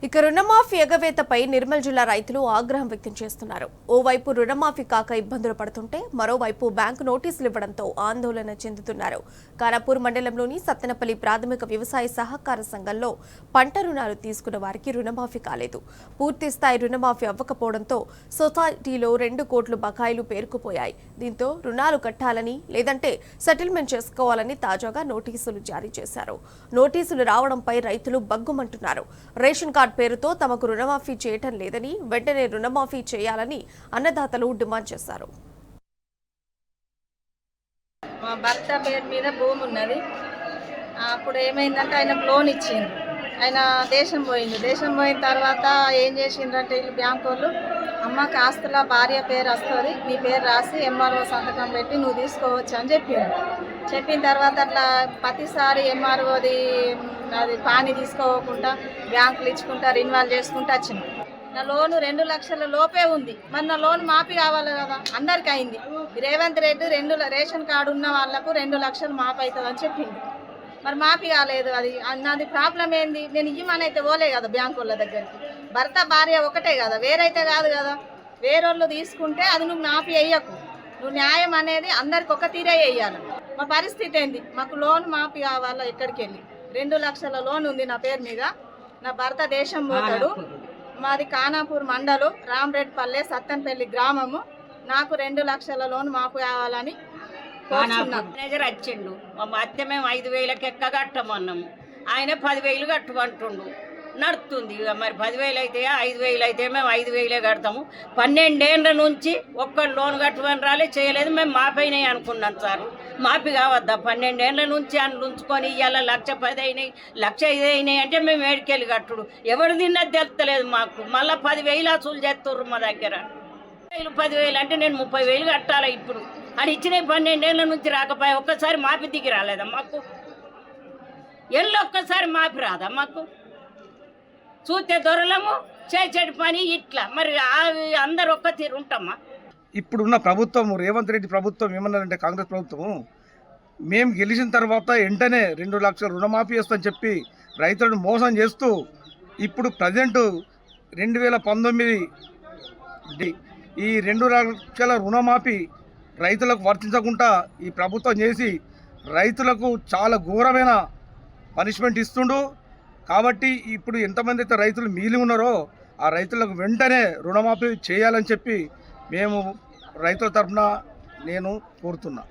ఇక రుణమాఫీ ఎగవేతపై నిర్మల్ జిల్లా రైతులు ఆగ్రహం వ్యక్తం చేస్తున్నారు. ఓవైపు రుణమాఫీ కాక ఇబ్బందులు పడుతుంటే మరోవైపు బ్యాంకు నోటీసులు ఇవ్వడంతో ఆందోళన చెందుతున్నారు. ఖానాపూర్ మండలంలోని సత్తెనపల్లి ప్రాథమిక వ్యవసాయ సహకార సంఘంలో పంట రుణాలు తీసుకున్న వారికి రుణమాఫీ కాలేదు. పూర్తి స్థాయి రుణమాఫీ అవ్వకపోవడంతో సొసైటీలో 2 కోట్ల బకాయిలు పేరుకుపోయాయి. దీంతో రుణాలు కట్టాలని లేదంటే సెటిల్మెంట్ చేసుకోవాలని తాజాగా నోటీసులు జారీ చేశారు. నోటీసులు రావడంపై రైతులు బగ్గుమంటున్నారు. రేషన్ కార్డు పేరుతో తమకు రుణమాఫీ చేయటం లేదని, వెంటనే రుణమాఫీ చేయాలని అన్నదాతలు డిమాండ్ చేశారు. మా భర్త పేరు మీద భూమి ఉన్నది. అప్పుడు ఏమైందంటే ఆయనకు లోన్ ఇచ్చిండ్రు. ఆయన దేశం పోయిన తర్వాత ఏం చేసిండ్రంటే వీళ్ళు బ్యాంకు వాళ్ళు, అమ్మకి ఆస్తుల భార్య పేరు వస్తుంది, నీ పేరు రాసి ఎంఆర్ఓ సంతకం పెట్టి నువ్వు తీసుకోవచ్చు అని చెప్పిన తర్వాత అట్లా ప్రతిసారి ఎంఆర్ఓది అది పాని తీసుకోకుండా బ్యాంకులు ఇచ్చుకుంటా రిన్వాల్వ్ చేసుకుంటూ వచ్చినాం. నా లోను 2 లక్షల లోపే ఉంది. మరి నా లోన్ మాఫీ కావాలి కదా, అందరికి అయింది. రేవంత్ రెడ్డి రేషన్ కార్డు ఉన్న వాళ్ళకు 2 లక్షలు మాఫీ అవుతుంది అని చెప్పింది. మరి మాఫీ కాలేదు. అది నాది ప్రాబ్లం ఏంది? నేను ఇవ్వమని అయితే పోలే కదా బ్యాంకు వాళ్ళ దగ్గరికి. భర్త భార్య ఒకటే కదా, వేరైతే కాదు కదా. వేరోళ్ళు తీసుకుంటే అది నువ్వు మాఫీ అయ్యకు. నువ్వు న్యాయం అనేది అందరికి ఒక తీరే వేయాలి. మా పరిస్థితి ఏంది? మాకు లోన్ మాఫీ కావాలా? ఎక్కడికి వెళ్ళి 2 లక్షల లోన్ ఉంది నా పేరు మీద. నా భర్త దేశం పోతాడు. మాది ఖానాపూర్ మండలం, రామరెడ్డిపల్లె, సత్తెనపల్లి గ్రామము. నాకు 2 లక్షల లోన్ మాఫీ కావాలని మేనేజర్ వచ్చిండు. మా మధ్య మేము 5,000కి ఎక్క కట్టమన్నాము. ఆయన 10,000 కట్టమంటుండు. నడుస్తుంది. మరి 10,000 అయితే 5,000 అయితే మేము 5,000 కడతాము. 12 ఏళ్ళ నుంచి ఒక్క లోన్ కట్టమని రాలే, చేయలేదు. మేము మాఫీ అనుకున్నాం సార్. మాఫీ కావద్దా? 12 ఏళ్ళ నుంచి అని ఉంచుకొని ఇవాళ 1,10,000 అయినాయి, 1,05,000 అయినాయి అంటే మేము ఏడుకెళ్ళి కట్టుడు. ఎవరు తిన్నది తెలుస్తలేదు మాకు. మళ్ళీ 10,000 అసలు చేస్తుర్రు మా దగ్గర. 10,000 అంటే నేను 30,000 కట్టాలి ఇప్పుడు. అది ఇచ్చినవి 12 ఏళ్ళ నుంచి రాకపోయా. ఒక్కసారి మాఫీ దిగి రాలేదా మాకు? ఒక్కసారి మాఫీ రాదా మాకు? చూస్తే దొరలము, చేసేటి పని ఇట్లా. మరి అందరు ఒక్క తీరు ఉంటామా? ఇప్పుడున్న ప్రభుత్వం, రేవంత్ రెడ్డి ప్రభుత్వం ఏమన్నారంటే, కాంగ్రెస్ ప్రభుత్వం మేము గెలిచిన తర్వాత వెంటనే 2 లక్షల రుణమాఫీ చేస్తామని చెప్పి రైతులను మోసం చేస్తూ ఇప్పుడు ప్రజెంట్ 2019 ఈ 2 లక్షల రుణమాఫీ రైతులకు వర్తించకుండా ఈ ప్రభుత్వం చేసి రైతులకు చాలా ఘోరమైన పనిష్మెంట్ ఇస్తుండు. కాబట్టి ఇప్పుడు ఎంతమంది అయితే రైతులు మిగిలి ఉన్నారో ఆ రైతులకు వెంటనే రుణమాఫీ చేయాలని చెప్పి మేము రైతుల తరఫున నేను కోరుతున్నా.